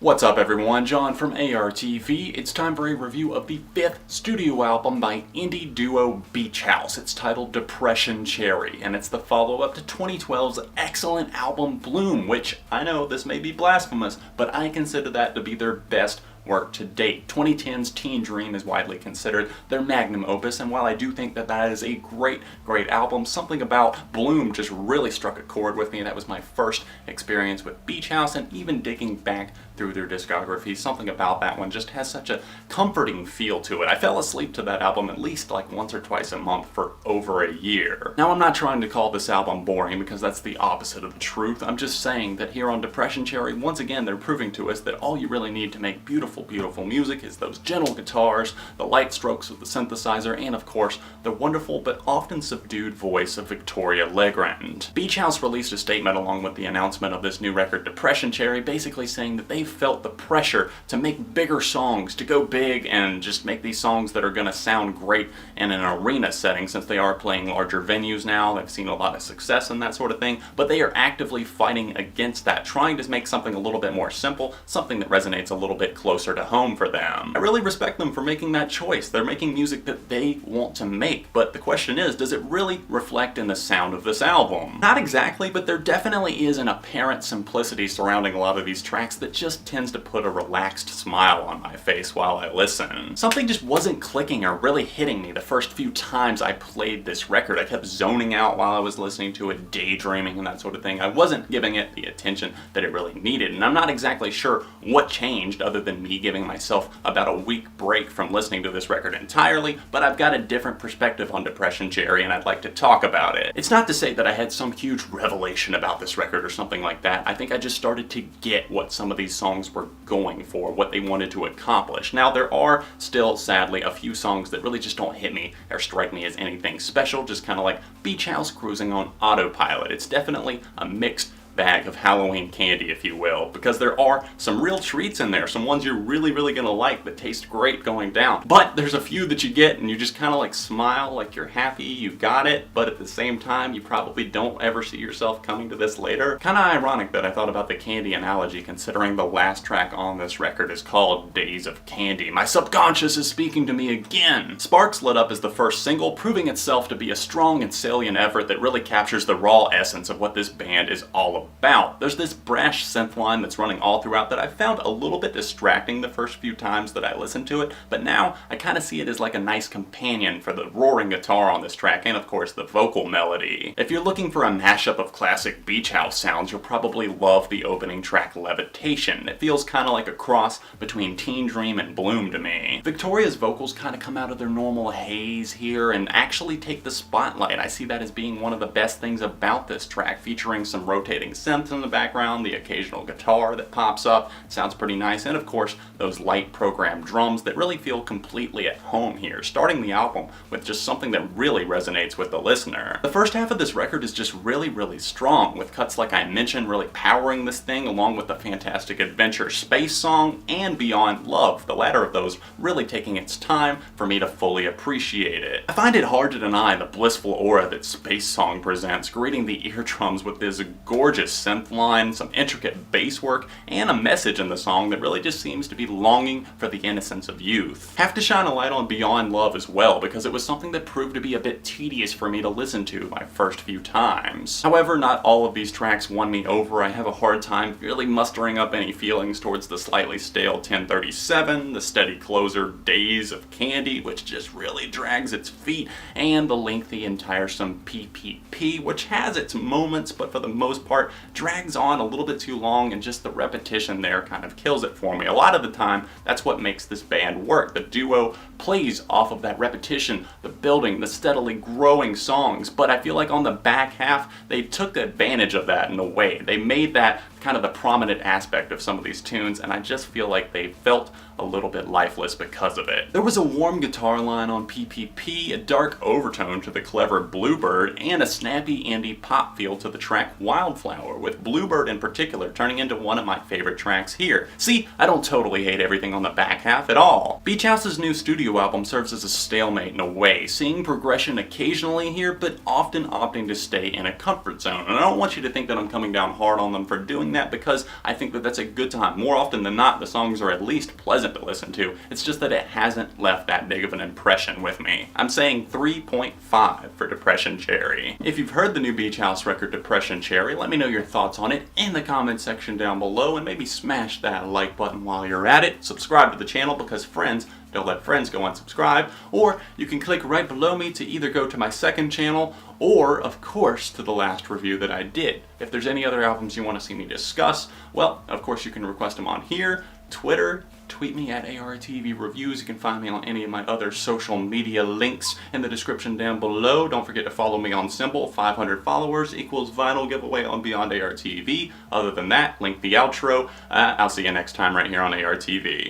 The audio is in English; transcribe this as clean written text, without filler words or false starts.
What's up everyone, John from ARTV. It's time for a review of the 5th studio album by indie duo Beach House. It's titled Depression Cherry, and it's the follow-up to 2012's excellent album Bloom, which I know this may be blasphemous, but I consider that to be their best work to date. 2010's Teen Dream is widely considered their magnum opus, and while I do think that that is a great album, something about Bloom just really struck a chord with me. That was my first experience with Beach House, and even digging back through their discography, something about that one just has such a comforting feel to it. I fell asleep to that album at least like once or twice a month for over a year. Now, I'm not trying to call this album boring because that's the opposite of the truth. I'm just saying that here on Depression Cherry, once again, they're proving to us that all you really need to make beautiful music is those gentle guitars, the light strokes of the synthesizer, and of course, the wonderful but often subdued voice of Victoria Legrand. Beach House released a statement along with the announcement of this new record, Depression Cherry, basically saying that they felt the pressure to make bigger songs, to go big and just make these songs that are going to sound great in an arena setting, since they are playing larger venues now. They've seen a lot of success and that sort of thing, but they are actively fighting against that, trying to make something a little bit more simple, something that resonates a little bit closer to home for them. I really respect them for making that choice. They're making music that they want to make, but the question is, does it really reflect in the sound of this album? Not exactly, but there definitely is an apparent simplicity surrounding a lot of these tracks that just tends to put a relaxed smile on my face while I listen. Something just wasn't clicking or really hitting me the first few times I played this record. I kept zoning out while I was listening to it, daydreaming and that sort of thing. I wasn't giving it the attention that it really needed, and I'm not exactly sure what changed other than me giving myself about a week break from listening to this record entirely, but I've got a different perspective on Depression Cherry and I'd like to talk about it. It's not to say that I had some huge revelation about this record or something like that. I think I just started to get what some of these songs were going for, what they wanted to accomplish. Now, there are still, sadly, a few songs that really just don't hit me or strike me as anything special, just kind of like Beach House cruising on autopilot. It's definitely a mixed bag of Halloween candy, if you will, because there are some real treats in there, some ones you're really gonna like that taste great going down. But there's a few that you get and you just kind of like smile like you're happy you got it, but at the same time you probably don't ever see yourself coming to this later. Kind of ironic that I thought about the candy analogy, considering the last track on this record is called Days of Candy. My subconscious is speaking to me again. Sparks Lit Up is the first single, proving itself to be a strong and salient effort that really captures the raw essence of what this band is all about. There's this brash synth line that's running all throughout that I found a little bit distracting the first few times that I listened to it, but now I kind of see it as like a nice companion for the roaring guitar on this track and of course the vocal melody. If you're looking for a mashup of classic Beach House sounds, you'll probably love the opening track Levitation. It feels kind of like a cross between Teen Dream and Bloom to me. Victoria's vocals kind of come out of their normal haze here and actually take the spotlight. I see that as being one of the best things about this track, featuring some rotating synths in the background, the occasional guitar that pops up, sounds pretty nice, and of course those light programmed drums that really feel completely at home here, starting the album with just something that really resonates with the listener. The first half of this record is just really strong, with cuts like I mentioned really powering this thing, along with the fantastic Adventure Space song and Beyond Love, the latter of those really taking its time for me to fully appreciate it. I find it hard to deny the blissful aura that Space Song presents, greeting the eardrums with this gorgeous synth line, some intricate bass work, and a message in the song that really just seems to be longing for the innocence of youth. Have to shine a light on Beyond Love as well, because it was something that proved to be a bit tedious for me to listen to my first few times. However, not all of these tracks won me over. I have a hard time really mustering up any feelings towards the slightly stale 1037, the steady closer Days of Candy, which just really drags its feet, and the lengthy and tiresome PPP, which has its moments, but for the most part drags on a little bit too long, and just the repetition there kind of kills it for me. A lot of the time, that's what makes this band work. The duo plays off of that repetition, the building, the steadily growing songs, but I feel like on the back half, they took advantage of that in a way. They made that kind of the prominent aspect of some of these tunes, and I just feel like they felt a little bit lifeless because of it. There was a warm guitar line on PPP, a dark overtone to the clever Bluebird, and a snappy indie pop feel to the track Wildflower. Wildflower, with Bluebird in particular turning into one of my favorite tracks here. See, I don't totally hate everything on the back half at all. Beach House's new studio album serves as a stalemate in a way, seeing progression occasionally here, but often opting to stay in a comfort zone. And I don't want you to think that I'm coming down hard on them for doing that, because I think that that's a good time. More often than not, the songs are at least pleasant to listen to. It's just that it hasn't left that big of an impression with me. I'm saying 3.5 for Depression Cherry. If you've heard the new Beach House record Depression Cherry, let me know your thoughts on it in the comment section down below, and maybe smash that like button while you're at it. Subscribe to the channel, because friends don't let friends go unsubscribed. Or you can click right below me to either go to my second channel or, of course, to the last review that I did. If there's any other albums you want to see me discuss, well, of course you can request them on here, Twitter, tweet me at ARTV Reviews. You can find me on any of my other social media links in the description down below. Don't forget to follow me on Symbol. 500 followers equals vinyl giveaway on Beyond ARTV. Other than that, link the outro. I'll see you next time right here on ARTV.